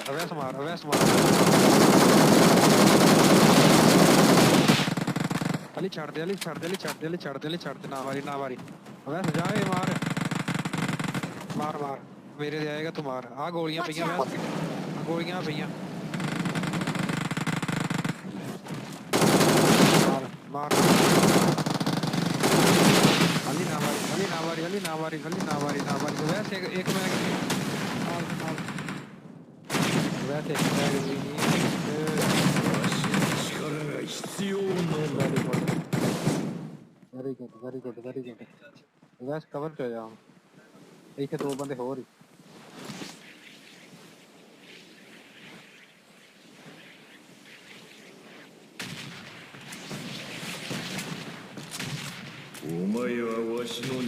अवैस मार अवैस मार अली छड़ दे अली छड़ दे अली छड़ दे अली छड़ दे अली छड़ दे ना मारी अवैस जाए मार मार मार मेरे दे आएगा तू मार आ गोलियां Watch पईयां out! अवैस गोलियां पईयां मार मार अली ना मारी एक मैग नहीं मार वैसे एक मैग भी नहीं वेरी गुड वेरी गुड वैसे कवर पे जा ਇੱਥੇ ਦੋ ਬੰਦੇ ਹੋਰ ਹੀ